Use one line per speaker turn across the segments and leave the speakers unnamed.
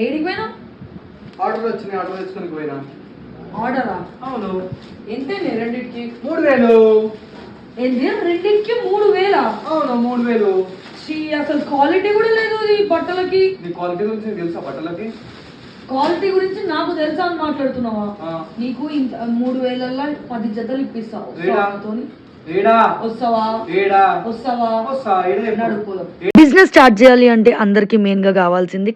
ఏడికి పోయినా?
ఆర్డర్ వచ్చినాయి, ఆర్డర్ తెచ్చుకొని పోయినా.
ఆర్డరా?
అవును.
ఎంతైనా రెండింటికి?
3000.
ఏంటి రెండింటికి 3000?
అవును 3000.
అసలు క్వాలిటీ కూడా లేదు ఈ బట్టలకి.
నీ క్వాలిటీ గురించి తెలుసా? బట్టలకి
క్వాలిటీ గురించి నాకు తెలుసా అని మాట్లాడుతున్నావా? నీకు 3000ల్లో 10 జతలు ఇప్పిస్తావు.
బిజినెస్ స్టార్ట్ చేయాలి అంటే అందరికి మెయిన్ గా కావాల్సింది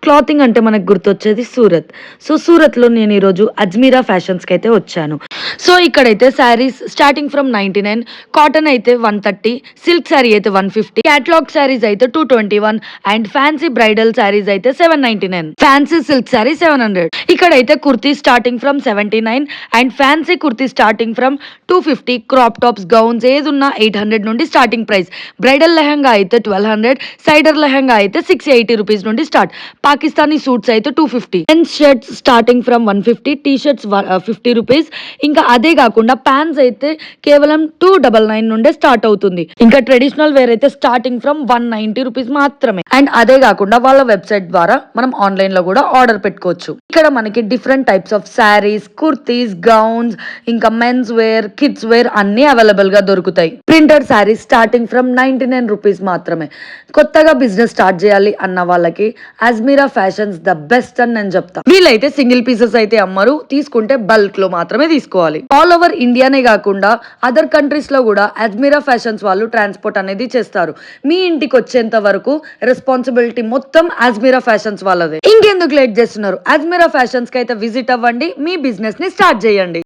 క్లాతింగ్ అంటే మనకు గుర్తొచ్చేది సూరత్. సో సూరత్ లో నేను ఈరోజు అజ్మీరా ఫ్యాషన్స్ కి అయితే వచ్చాను. సో ఇక్కడైతే శారీస్ స్టార్టింగ్ ఫ్రమ్ 99, కాటన్ అయితే 130, సిల్క్ శారీ అయితే 150, క్యాటలాగ్ శారీస్ అయితే 221 అండ్ ఫ్యాన్సీ బ్రైడల్ శారీస్ అయితే 799, ఫ్యాన్సీ సిల్క్ శారీ 700. ఇక్కడైతే kurti starting from 79 and fancy kurti starting from 250, crop tops gowns ఏదున్నా 800 నుండి స్టార్టింగ్ ప్రైస్. బ్రైడల్ లెహంగా అయితే 1200, సైడర్ లెహంగా అయితే 680 రూపీస్ నుండి స్టార్ట్. పాకిస్తానీ సూట్స్ అయితే 250, men's shirts starting from 150, T shirts 50 rupees. ఇంకా అదే కాకుండా ప్యాంట్స్ అయితే కేవలం 299 నుండే స్టార్ట్ అవుతుంది. ఇంకా ట్రెడిషనల్ వేర్ అయితే స్టార్టింగ్ ఫ్రమ్ 190 రూపీస్ మాత్రమే. అండ్ అదే కాకుండా వాళ్ళ వెబ్సైట్ ద్వారా మనం ఆన్లైన్ లో కూడా ఆర్డర్ పెట్టుకోవచ్చు. ఇక్కడ మనకి different types of saris, kurtis, gowns, ఇంకా మెన్స్ వేర్, కిడ్స్ వేర్ అన్ని అవైలబుల్ గా దొరుకుతాయి. Printed saris starting from 99 rupees మాత్రమే. కొత్తగా బిజినెస్ స్టార్ట్ చేయాలి అన్న వాళ్ళకి అజ్మీరా ఫ్యాషన్స్ ద బెస్ట్ అని నేను చెప్తా. వీళ్ళైతే సింగిల్ పీసెస్ అయితే అమ్మరు, తీసుకుంటే బల్క్ లో మాత్రమే తీసుకోవాలి. ఆల్ ఓవర్ ఇండియానే కాకుండా అదర్ కంట్రీస్ లో కూడా అజ్మీరా ఫ్యాషన్స్ వాళ్ళు ట్రాన్స్పోర్ట్ అనేది చేస్తారు. మీ ఇంటికి వచ్చేంత వరకు రెస్పాన్సిబిలిటీ మొత్తం అజ్మీరా ఫ్యాషన్స్ వాళ్ళదే. ఇంకెందుకు లేట్ చేస్తున్నారు? అజ్మీరా ఫ్యాషన్స్ కి అయితే విజిట్ అవ్వండి, మీ బిజినెస్ ని స్టార్ట్ చేయండి.